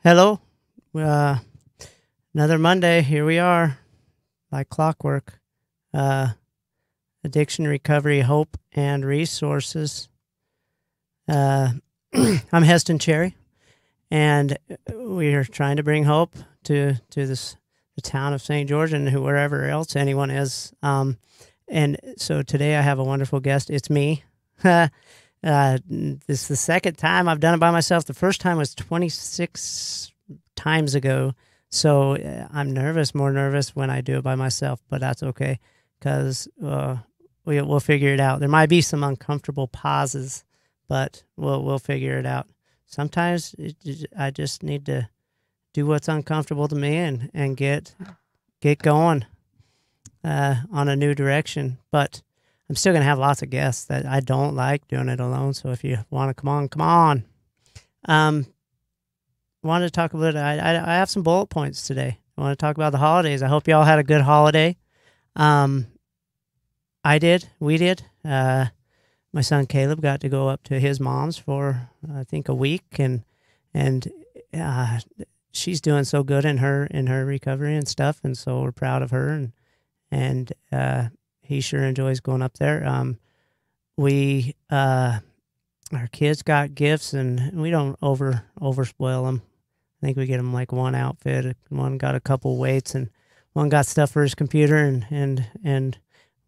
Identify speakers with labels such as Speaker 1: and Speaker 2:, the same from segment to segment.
Speaker 1: Hello. Uh, Another Monday. Here we are, like clockwork. Uh, Addiction Recovery Hope and Resources. Uh, I'm Heston Cherry, and we are trying to bring hope to the town of St. George and wherever else anyone is. And so today I have a wonderful guest. It's me. This is the second time I've done it by myself. The first time was 26 times ago. So I'm nervous, more nervous when I do it by myself, but that's okay because we'll figure it out. There might be some uncomfortable pauses, but we'll figure it out. Sometimes I just need to do what's uncomfortable to me and get going on a new direction. But I'm still going to have lots of guests that I don't like doing it alone. So if you want to come on. Wanted to talk a little. I have some bullet points today. I want to talk about the holidays. I hope you all had a good holiday. I did. We did. My son Caleb got to go up to his mom's for I think a week, and she's doing so good in her recovery and stuff, and so we're proud of her, and he sure enjoys going up there. Our kids got gifts, and we don't over spoil them. I think we get them like one outfit. One got a couple weights, and one got stuff for his computer, and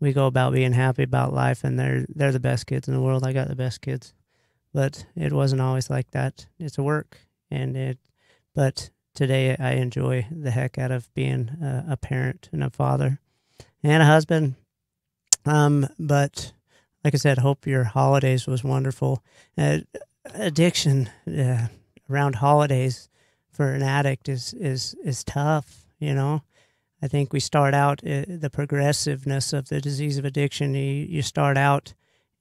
Speaker 1: we go about being happy about life. And they're the best kids in the world. I got the best kids, but it wasn't always like that. It's a work, but today I enjoy the heck out of being a parent and a father and a husband. But like I said, hope your holidays was wonderful. Addiction around holidays for an addict is tough. You know, I think we start out the progressiveness of the disease of addiction. You start out,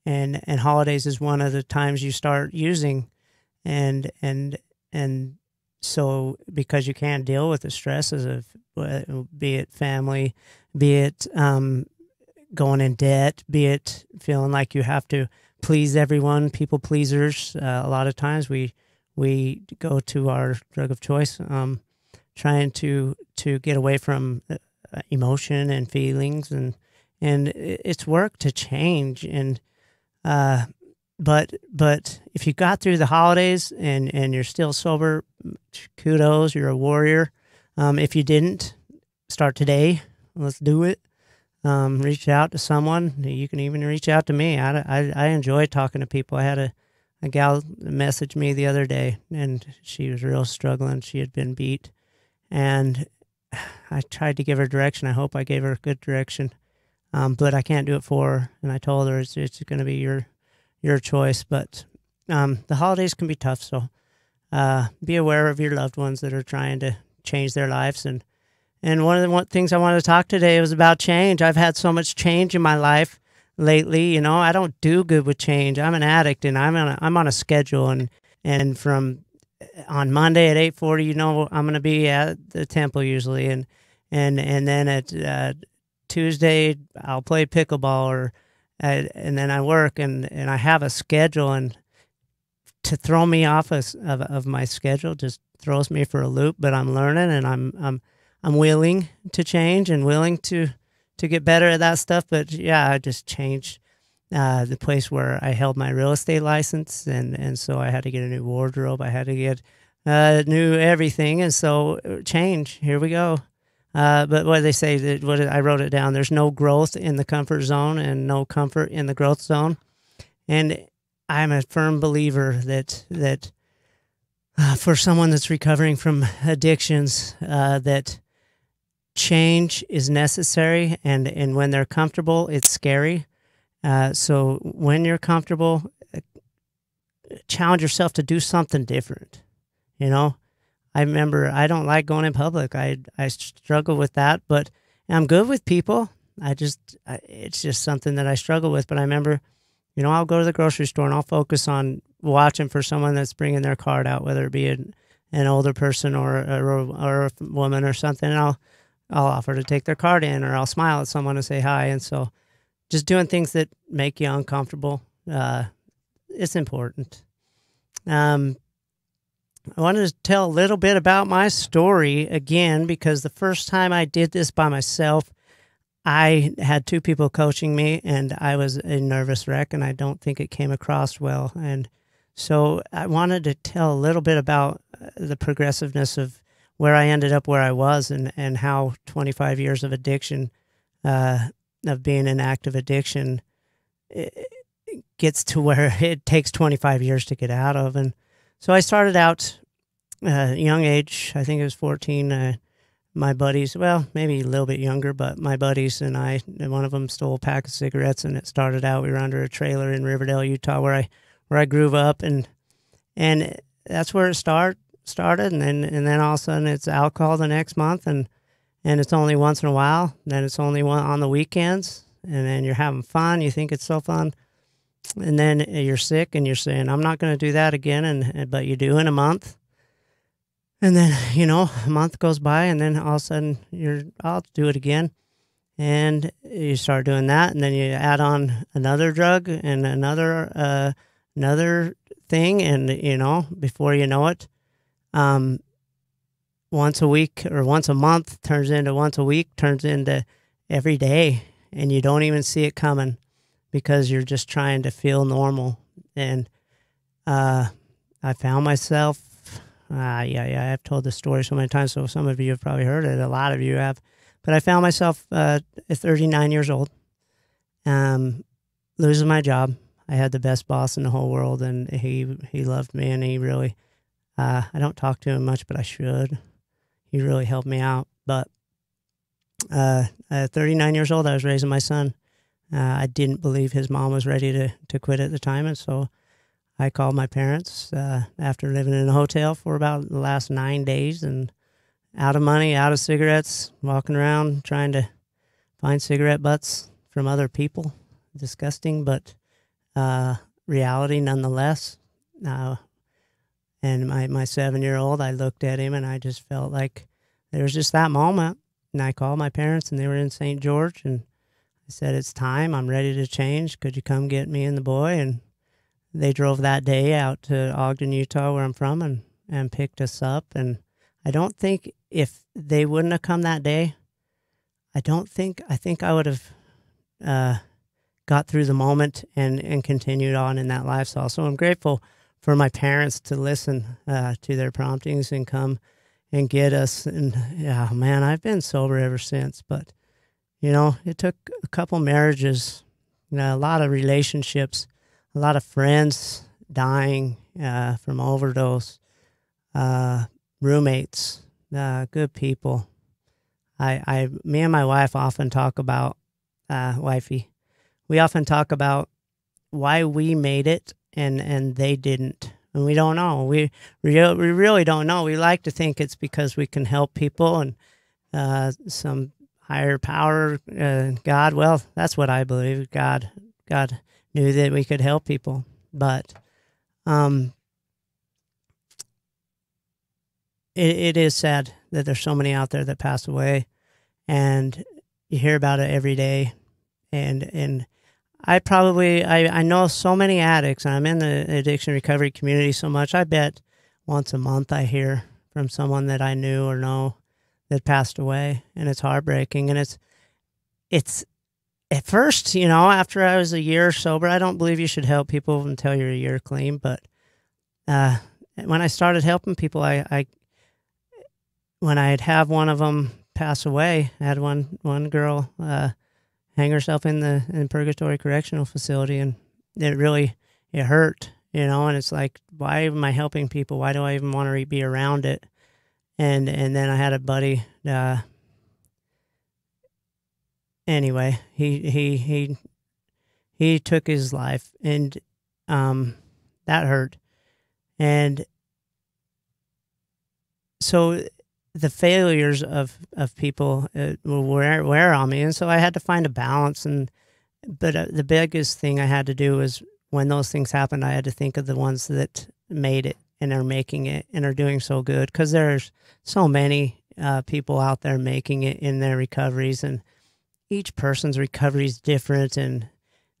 Speaker 1: and holidays is one of the times you start using, and so because you can't deal with the stresses of be it family, be it going in debt, be it feeling like you have to please everyone, people pleasers. A lot of times we go to our drug of choice, trying to get away from emotion and feelings, and it's work to change. And but if you got through the holidays and you're still sober, kudos, you're a warrior. If you didn't, start today. Let's do it. Reach out to someone. You can even reach out to me. I enjoy talking to people. I had a gal message me the other day, and she was real struggling. She had been beat, and I tried to give her direction. I hope I gave her good direction, but I can't do it for her. And I told her it's going to be your choice. But the holidays can be tough, so be aware of your loved ones that are trying to change their lives. And one of the things I wanted to talk today was about change. I've had so much change in my life lately. You know, I don't do good with change. I'm an addict, and I'm on a schedule. And from on Monday at 8:40, you know, I'm going to be at the temple usually, and then at Tuesday I'll play pickleball, and then I work, and I have a schedule, and to throw me off of my schedule just throws me for a loop. But I'm learning, and I'm willing to change and willing to get better at that stuff. But yeah, I just changed the place where I held my real estate license, and so I had to get a new wardrobe. I had to get new everything, and so change. Here we go. But what they say, I wrote it down. There's no growth in the comfort zone, and no comfort in the growth zone. And I'm a firm believer that for someone that's recovering from addictions, that change is necessary, and when they're comfortable, it's scary. So when you're comfortable, challenge yourself to do something different. You know, I remember I don't like going in public. I struggle with that, but I'm good with people. It's just something that I struggle with. But I remember, you know, I'll go to the grocery store and I'll focus on watching for someone that's bringing their card out, whether it be an older person or a woman or something. And I'll offer to take their card in, or I'll smile at someone and say hi. And so just doing things that make you uncomfortable, it's important. I wanted to tell a little bit about my story again, because the first time I did this by myself, I had two people coaching me, and I was a nervous wreck, and I don't think it came across well. And so I wanted to tell a little bit about the progressiveness of where I ended up where I was, and how 25 years of addiction, of being in active addiction, it gets to where it takes 25 years to get out of. And so I started out at a young age. I think it was 14. My buddies, well, maybe a little bit younger, but my buddies and I, and one of them stole a pack of cigarettes, and it started out, we were under a trailer in Riverdale, Utah, where I grew up, and that's where it started, and then all of a sudden it's alcohol the next month, and it's only once in a while, then it's only one on the weekends, and then you're having fun, you think it's so fun, and then you're sick, and you're saying, I'm not going to do that again, but you do in a month. And then, a month goes by, and then all of a sudden I'll do it again. And you start doing that, and then you add on another drug and another thing, and, before you know it, once a week or once a month turns into once a week, turns into every day, and you don't even see it coming because you're just trying to feel normal. And I found myself, I've told this story so many times, so some of you have probably heard it. A lot of you have. But I found myself at 39 years old, losing my job. I had the best boss in the whole world, and he loved me, and he really, I don't talk to him much, but I should. He really helped me out. But at 39 years old, I was raising my son. I didn't believe his mom was ready to quit at the time, and so I called my parents after living in a hotel for about the last 9 days, and out of money, out of cigarettes, walking around trying to find cigarette butts from other people. Disgusting, but reality nonetheless. And my 7-year-old, I looked at him, and I just felt like there was just that moment. And I called my parents, and they were in St. George, and I said, it's time. I'm ready to change. Could you come get me and the boy? And they drove that day out to Ogden, Utah, where I'm from, and picked us up. And I don't think if they wouldn't have come that day, I think I would have got through the moment and continued on in that lifestyle. So I'm grateful for my parents to listen to their promptings and come and get us. And yeah, man, I've been sober ever since. But, it took a couple marriages, a lot of relationships, a lot of friends dying from overdose, roommates, good people. Me and my wife often talk about, wifey, we often talk about why we made it and they didn't. And we don't know. We really don't know. We like to think it's because we can help people and some higher power, God. Well, that's what I believe. God knew that we could help people, but it is sad that there's so many out there that pass away, and you hear about it every day. And I know so many addicts, and I'm in the addiction recovery community so much. I bet once a month I hear from someone that I knew or know that passed away, and it's heartbreaking. And it's at first, after I was a year sober, I don't believe you should help people until you're a year clean. But when I started helping people, when I'd have one of them pass away, I had one girl hang herself in Purgatory Correctional Facility, and it hurt, and it's like, why am I helping people? Why do I even want to be around it? And then I had a buddy, anyway, he took his life, and that hurt. And so the failures of people wear on me, and so I had to find a balance. But the biggest thing I had to do was, when those things happened, I had to think of the ones that made it and are making it and are doing so good, because there's so many people out there making it in their recoveries, and each person's recovery is different, and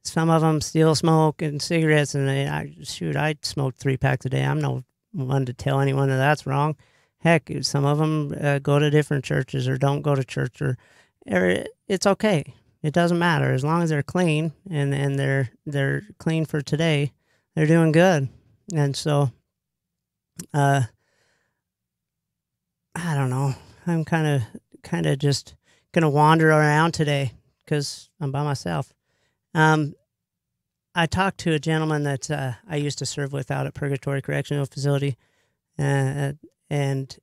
Speaker 1: some of them still smoke and cigarettes, and I smoked 3 packs a day. I'm no one to tell anyone that that's wrong. Heck, some of them go to different churches or don't go to church, or it's okay. It doesn't matter as long as they're clean and they're clean for today. They're doing good. And so, I don't know. I'm kind of just gonna wander around today because I'm by myself. I talked to a gentleman that I used to serve with out at Purgatory Correctional Facility, and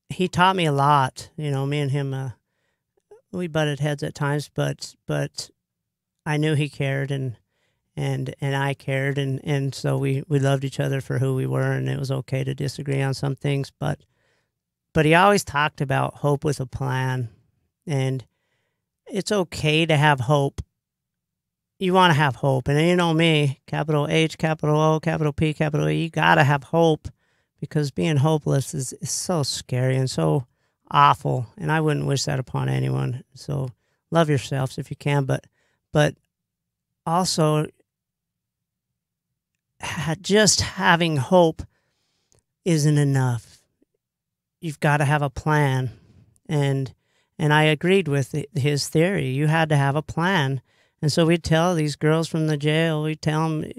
Speaker 1: he taught me a lot. You know, me and him, we butted heads at times, but I knew he cared, and I cared, and so we loved each other for who we were, and it was okay to disagree on some things, but he always talked about hope with a plan, and it's okay to have hope. You want to have hope, and you know me, capital H, capital O, capital P, capital E, you got to have hope, because being hopeless is so scary and so awful, and I wouldn't wish that upon anyone. So love yourselves if you can, but also just having hope isn't enough. You've got to have a plan, and I agreed with his theory. You had to have a plan. And so we'd tell these girls from the jail, we'd tell them,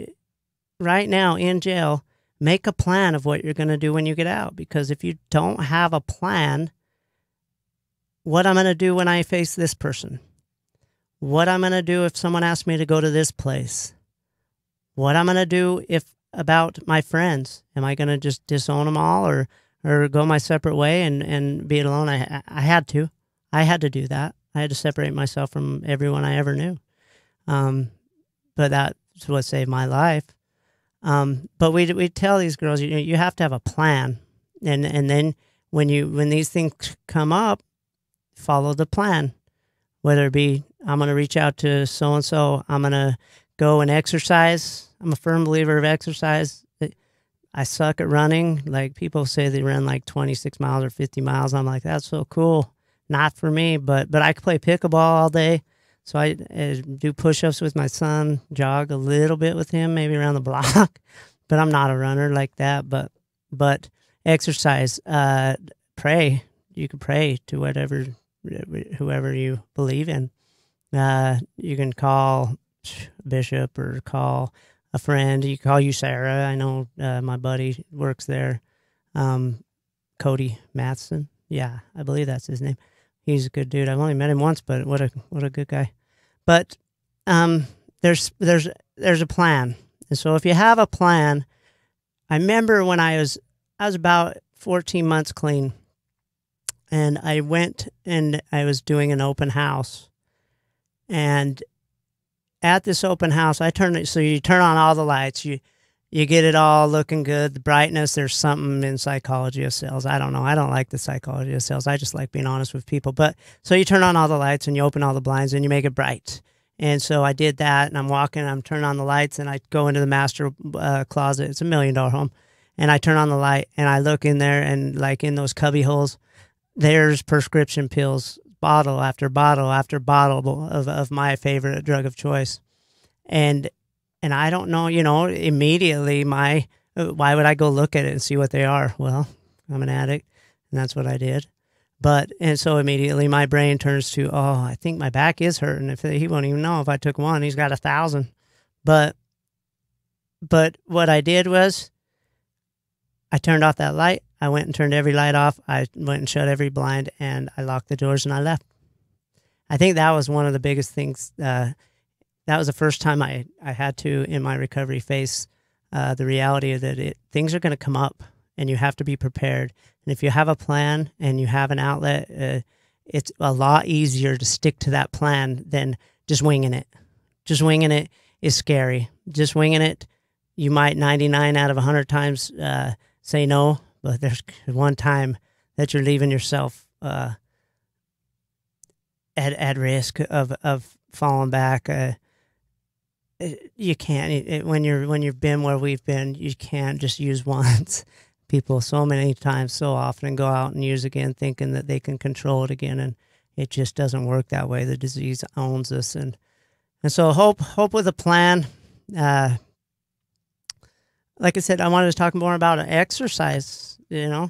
Speaker 1: right now in jail, make a plan of what you're going to do when you get out. Because if you don't have a plan, what I'm going to do when I face this person, what I'm going to do if someone asks me to go to this place, what I'm going to do about my friends, am I going to just disown them all or go my separate way and be alone? I had to do that. I had to separate myself from everyone I ever knew. But that's what saved my life. But we tell these girls, you have to have a plan. And then when these things come up, follow the plan, whether it be, I'm going to reach out to so-and-so, I'm going to go and exercise. I'm a firm believer of exercise. I suck at running. Like, people say they run like 26 miles or 50 miles. I'm like, that's so cool. Not for me, but I could play pickleball all day. So I do push-ups with my son, jog a little bit with him, maybe around the block, but I'm not a runner like that. But exercise, pray. You can pray to whoever you believe in. You can call a bishop or call a friend. You can call you Sarah. I know my buddy works there, Cody Matheson. Yeah, I believe that's his name. He's a good dude. I've only met him once, but what a good guy. But there's a plan. And so if you have a plan, I remember when I was about 14 months clean, and I went and I was doing an open house. And at this open house, so you turn on all the lights, you get it all looking good, the brightness. There's something in psychology of sales. I don't know. I don't like the psychology of sales. I just like being honest with people. But so you turn on all the lights and you open all the blinds and you make it bright. And so I did that, and I'm walking, and I'm turning on the lights, and I go into the master closet. It's $1 million home. And I turn on the light, and I look in there, and like in those cubby holes, there's prescription pills, bottle after bottle after bottle of my favorite drug of choice. And I don't know, immediately why would I go look at it and see what they are? Well, I'm an addict, and that's what I did. And so immediately my brain turns to, I think my back is hurting. If he won't even know if I took one, he's got 1,000. But what I did was I turned off that light. I went and turned every light off. I went and shut every blind, and I locked the doors, and I left. I think that was one of the biggest things. That was the first time I had to, in my recovery, face the reality that things are going to come up, and you have to be prepared. And if you have a plan and you have an outlet, it's a lot easier to stick to that plan than just winging it. Just winging it is scary. Just winging it, you might 99 out of 100 times say no, but there's one time that you're leaving yourself at risk of falling back. You can't, when you've been where we've been, you can't just use once. People so many times, so often, go out and use again, thinking that they can control it again, and it just doesn't work that way. The disease owns us, and so hope with a plan. like I said, I wanted to talk more about exercise. I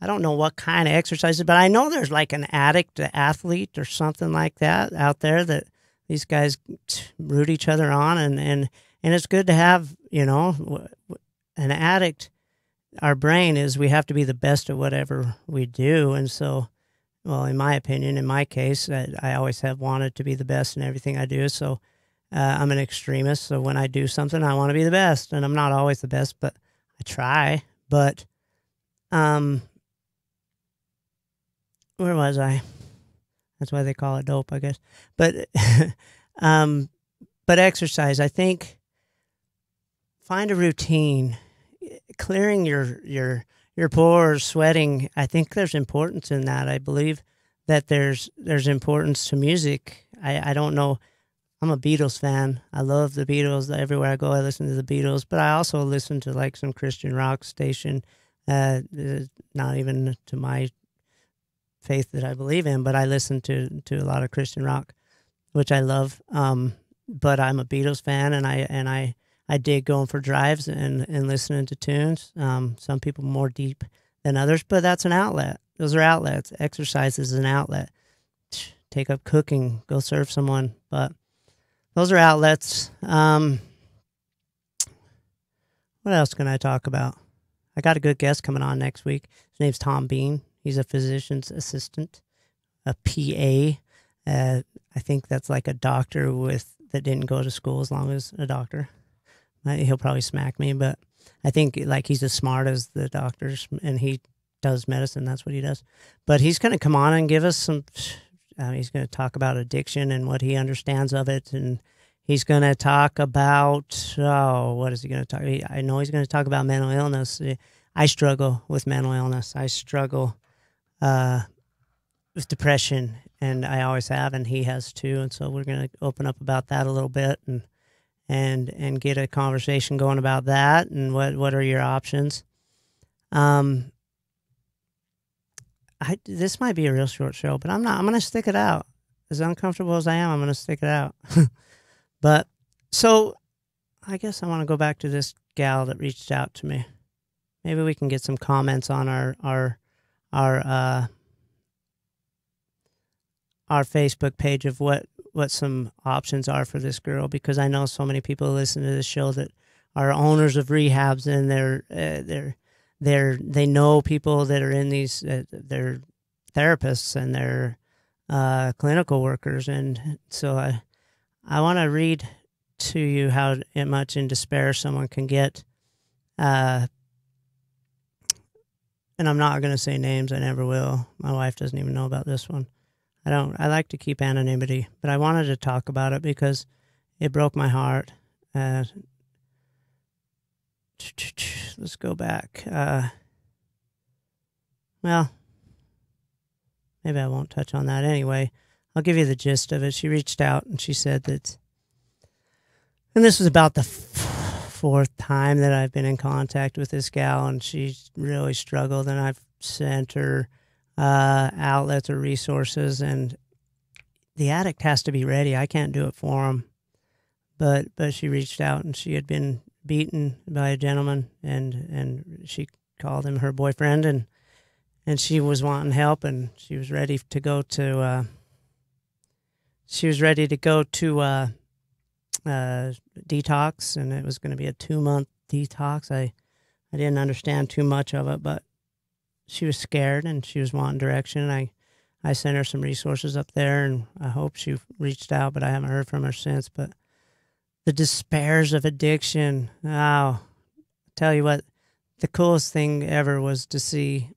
Speaker 1: don't know what kind of exercises, but I know there's like an addict, an athlete, or something like that out there that these guys root each other on, and it's good to have, an addict. Our brain is, we have to be the best at whatever we do, and so, well, in my opinion, in my case, I always have wanted to be the best in everything I do. So I'm an extremist. So when I do something, I want to be the best, and I'm not always the best, but I try. But where was I? That's why they call it dope, I guess. But but exercise, I think, find a routine, clearing your pores, sweating. I think there's importance in that. I believe that there's importance to music. I don't know. I'm a Beatles fan. I love the Beatles. Everywhere I go, I listen to the Beatles. But I also listen to like some Christian rock station. Not even to my faith that I believe in, but I listen to a lot of Christian rock, which I love. But I'm a Beatles fan, and I dig going for drives and listening to tunes. Some people more deep than others, but that's an outlet. Those are outlets. Exercise is an outlet. Take up cooking, go serve someone, but those are outlets. What else can I talk about? I got a good guest coming on next week. His name's Tom Bean. He's a physician's assistant, a PA. I think that's like a doctor that didn't go to school as long as a doctor. He'll probably smack me, but I think like he's as smart as the doctors, and he does medicine. That's what he does. But he's going to come on and give us some. He's going to talk about addiction and what he understands of it, and he's going to talk about what is he going to talk? I know he's going to talk about mental illness. I struggle with mental illness. I struggle with depression, and I always have, and he has too. And so we're going to open up about that a little bit, and get a conversation going about that, and what are your options. This might be a real short show, but I'm going to stick it out. As uncomfortable as I am, I'm going to stick it out. But so I guess I want to go back to this gal that reached out to me. Maybe we can get some comments on our Facebook page of what some options are for this girl, because I know so many people listen to this show that are owners of rehabs, and they know people that are in these, they're therapists, and they're clinical workers. And so I want to read to you how much in despair someone can get. And I'm not going to say names. I never will. My wife doesn't even know about this one. I like to keep anonymity, but I wanted to talk about it because it broke my heart. Let's go back. Well, maybe I won't touch on that anyway. I'll give you the gist of it. She reached out and she said that, and this was about the fourth time that I've been in contact with this gal, and she's really struggled, and I've sent her outlets or resources, and the addict has to be ready. I can't do it for him. But she reached out, and she had been beaten by a gentleman, and she called him her boyfriend, and she was wanting help, and she was ready to go to detox, and it was going to be a 2-month detox. I didn't understand too much of it, but she was scared, and she was wanting direction. I sent her some resources up there, and I hope she reached out, but I haven't heard from her since. But the despairs of addiction. Wow. Tell you what, the coolest thing ever was to see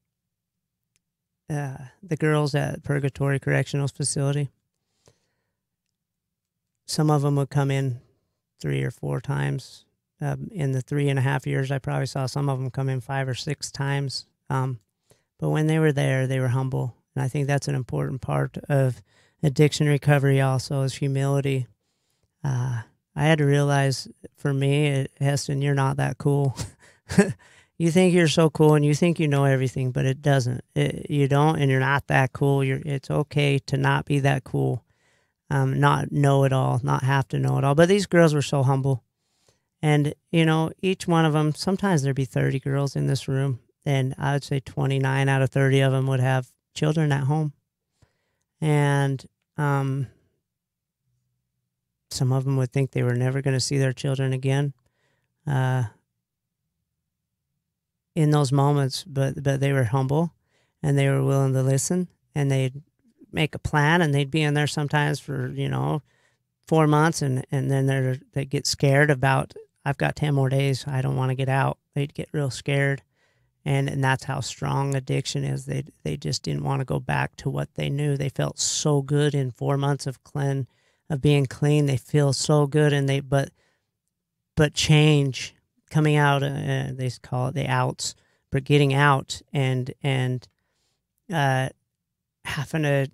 Speaker 1: the girls at Purgatory Correctional Facility. Some of them would come in 3 or 4 times. In the 3.5 years, I probably saw some of them come in 5 or 6 times. But when they were there, they were humble. And I think that's an important part of addiction recovery also, is humility. I had to realize, for me, Heston, you're not that cool. You think you're so cool, and you think you know everything, but it doesn't. You don't, and you're not that cool. It's okay to not be that cool, not know it all, not have to know it all. But these girls were so humble, And, you know, each one of them, sometimes there'd be 30 girls in this room, and I would say 29 out of 30 of them would have children at home. And some of them would think they were never going to see their children again in those moments, but they were humble and they were willing to listen, and they'd make a plan, and they'd be in there sometimes for, you know, 4 months, and then they get scared about, I've got 10 more days, I don't want to get out. They'd get real scared. And that's how strong addiction is. They just didn't want to go back to what they knew. They felt so good in 4 months of being clean. They feel so good, and but change coming out. They call it the outs, but getting out and having to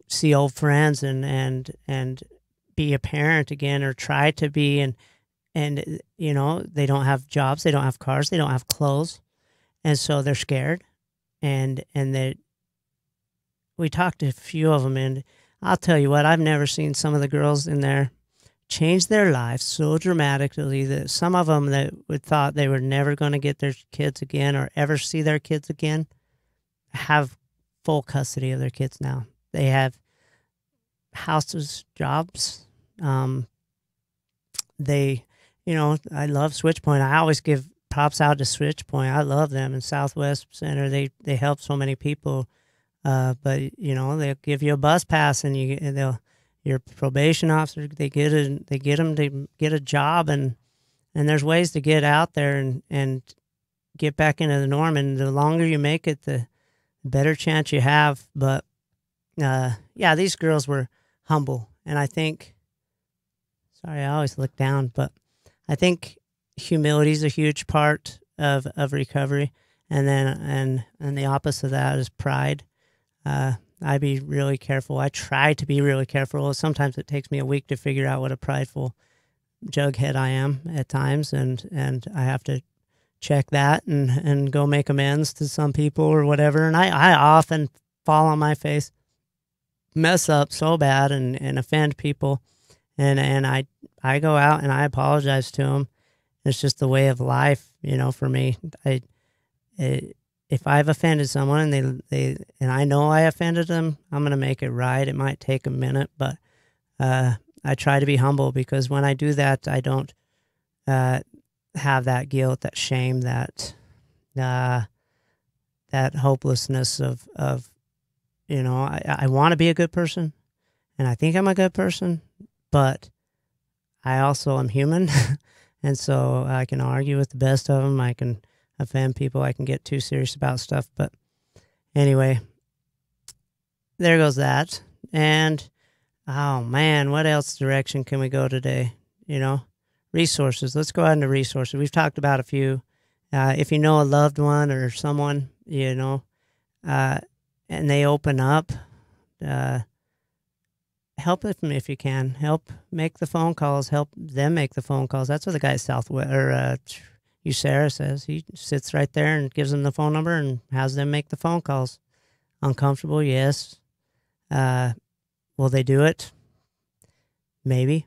Speaker 1: see old friends and be a parent again, or try to be, and you know, they don't have jobs, they don't have cars, they don't have clothes. And so they're scared, and we talked to a few of them, and I'll tell you what, I've never seen some of the girls in there change their lives so dramatically that some of them that would thought they were never going to get their kids again or ever see their kids again have full custody of their kids now. They have houses, jobs. They, you know, I love SwitchPoint. I always give props out to SwitchPoint. I love them in Southwest Center. They help so many people. But you know, they'll give you a bus pass, and your probation officer, they get them to get a job, and there's ways to get out there and get back into the norm. And the longer you make it, the better chance you have. But yeah, these girls were humble, and I think, sorry, I always look down, but I think humility is a huge part of recovery, and then and the opposite of that is pride. I'd be really careful. I try to be really careful. Sometimes it takes me a week to figure out what a prideful jughead I am at times, and I have to check that and go make amends to some people or whatever. And I often fall on my face, mess up so bad and offend people, and I go out and I apologize to them. It's just the way of life, you know, for me. If I've offended someone and and I know I offended them, I'm going to make it right. It might take a minute, but I try to be humble, because when I do that, I don't have that guilt, that shame, that hopelessness of you know, I want to be a good person, and I think I'm a good person, but I also am human. And so I can argue with the best of them. I can offend people. I can get too serious about stuff. But anyway, there goes that. And, oh, man, what else direction can we go today? You know, resources. Let's go out into resources. We've talked about a few. If you know a loved one or someone, you know, and they open up, help them if you can. Help make the phone calls. Help them make the phone calls. That's what the guy at Southwest or USARA says. He sits right there and gives them the phone number and has them make the phone calls. Uncomfortable, yes. Will they do it? Maybe.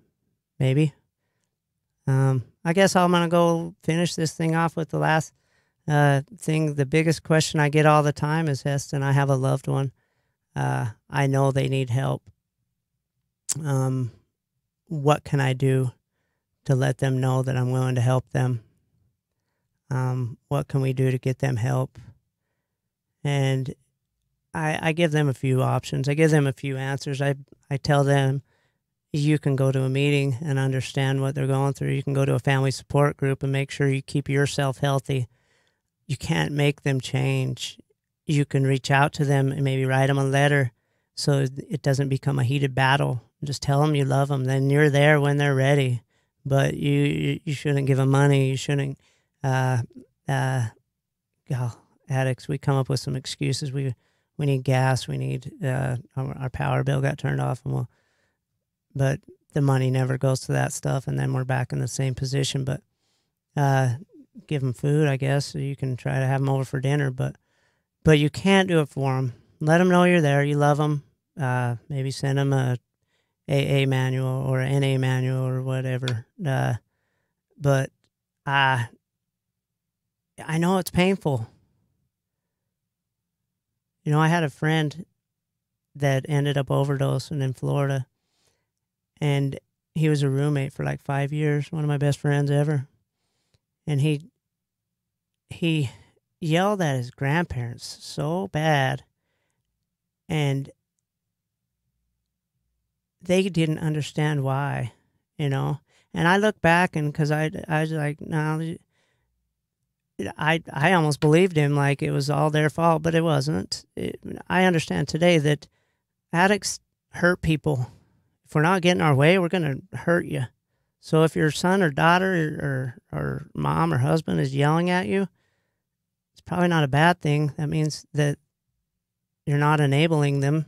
Speaker 1: I guess I'm gonna go finish this thing off with the last thing. The biggest question I get all the time is, Heston, I have a loved one. I know they need help. What can I do to let them know that I'm willing to help them? What can we do to get them help? And I give them a few options. I give them a few answers. I tell them, you can go to a meeting and understand what they're going through. You can go to a family support group and make sure you keep yourself healthy. You can't make them change. You can reach out to them and maybe write them a letter so it doesn't become a heated battle. Just tell them you love them. Then you're there when they're ready. But you shouldn't give them money. You shouldn't. Addicts, we come up with some excuses. We need gas. We need our power bill got turned off, and but the money never goes to that stuff, and then we're back in the same position. But give them food, I guess. So you can try to have them over for dinner, but you can't do it for them. Let them know you're there. You love them. Maybe send them a AA manual or an NA manual or whatever. But I know it's painful. You know, I had a friend that ended up overdosing in Florida, and he was a roommate for like 5 years, one of my best friends ever. And he yelled at his grandparents so bad, and they didn't understand why, you know. And I look back, and because I was like, no, I almost believed him, like it was all their fault, but it wasn't. I understand today that addicts hurt people. If we're not getting our way, we're going to hurt you. So if your son or daughter or mom or husband is yelling at you, it's probably not a bad thing. That means that you're not enabling them.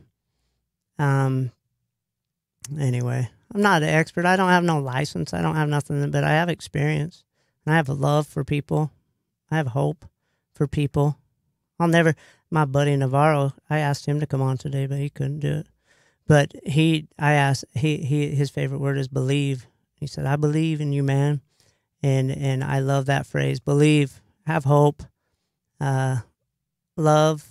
Speaker 1: Anyway, I'm not an expert. I don't have no license. I don't have nothing, but I have experience. And I have a love for people. I have hope for people. My buddy Navarro, I asked him to come on today, but he couldn't do it. But his favorite word is believe. He said, I believe in you, man. And I love that phrase, believe, have hope, love.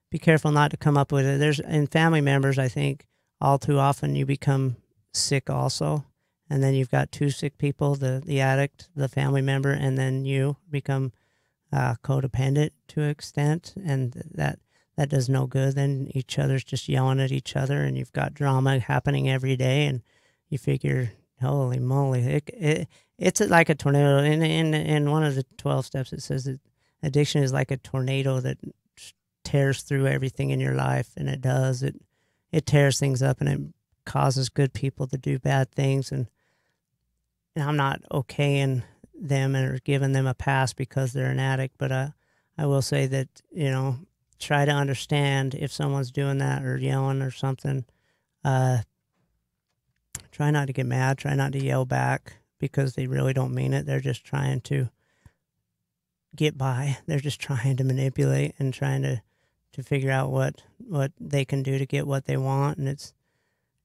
Speaker 1: Be careful not to come up with it. In family members, I think, all too often you become sick also. And then you've got two sick people, the addict, the family member, and then you become codependent to an extent. And that does no good. Then each other's just yelling at each other, and you've got drama happening every day. And you figure, holy moly, it's like a tornado. In one of the 12 steps, it says that addiction is like a tornado that tears through everything in your life. And it does. It tears things up, and it causes good people to do bad things. And I'm not okaying them or giving them a pass because they're an addict, but I will say that, you know, try to understand if someone's doing that or yelling or something. Try not to get mad. Try not to yell back because they really don't mean it. They're just trying to get by. They're just trying to manipulate and trying to figure out what they can do to get what they want, and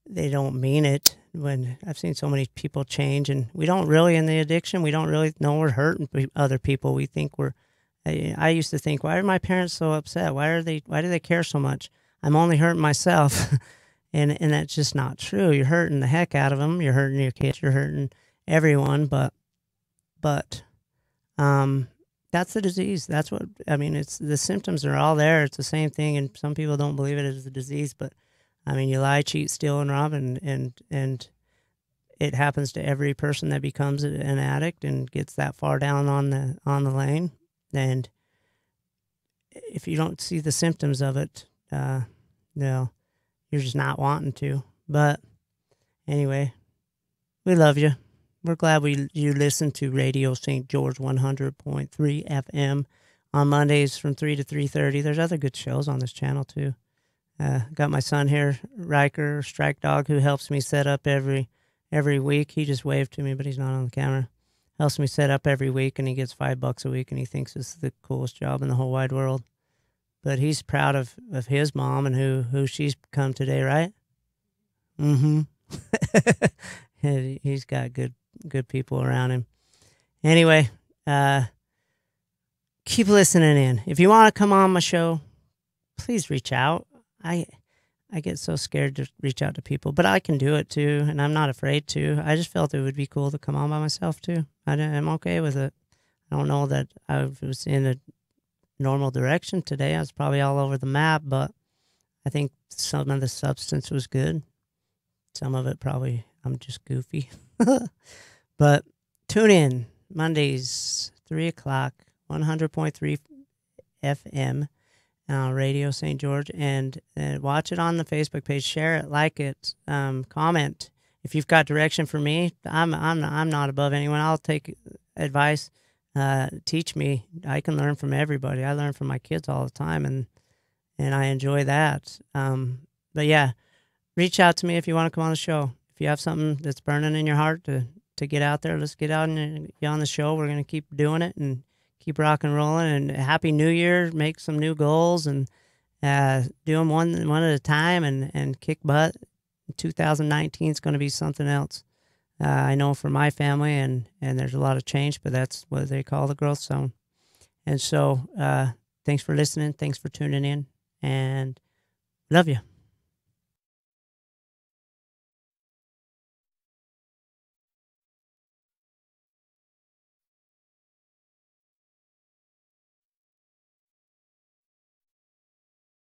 Speaker 1: they don't mean it. When I've seen so many people change, and we don't really, in the addiction, we don't really know we're hurting other people. We think I used to think, why are my parents so upset? Why do they care so much? I'm only hurting myself. and that's just not true. You're hurting the heck out of them. You're hurting your kids. You're hurting everyone. But that's the disease. That's what, I mean, it's the symptoms are all there. It's the same thing. And some people don't believe it is a disease, but I mean, you lie, cheat, steal, and rob, and it happens to every person that becomes an addict and gets that far down on the lane. And if you don't see the symptoms of it, no, you're just not wanting to. But anyway, we love you. We're glad you listen to Radio St. George 100.3 FM on Mondays from 3 to 3:30. There's other good shows on this channel too. Got my son here, Riker, Strike Dog, who helps me set up every week. He just waved to me, but he's not on the camera. Helps me set up every week, and he gets $5 a week, and he thinks it's the coolest job in the whole wide world. But he's proud of his mom and who she's become today, right? Mm-hmm. He's got good people around him. Anyway, keep listening in. If you want to come on my show, please reach out. I get so scared to reach out to people, but I can do it too, and I'm not afraid to. I just felt it would be cool to come on by myself too. I'm okay with it. I don't know that I was in a normal direction today. I was probably all over the map, but I think some of the substance was good. Some of it probably I'm just goofy. But tune in Mondays, 3 o'clock, 100.3 FM. Radio St. George, and watch it on the Facebook page. Share it, like it, comment. If you've got direction for me, I'm not above anyone. I'll take advice. Teach me. I can learn from everybody. I learn from my kids all the time, and I enjoy that. But yeah, reach out to me if you want to come on the show. If you have something that's burning in your heart to get out there, let's get out and get on the show. We're gonna keep doing it and keep rock and rolling, and Happy New Year. Make some new goals and do them one at a time and kick butt. 2019 is going to be something else. I know for my family, and there's a lot of change, but that's what they call the growth zone. And so, thanks for listening. Thanks for tuning in, and love you.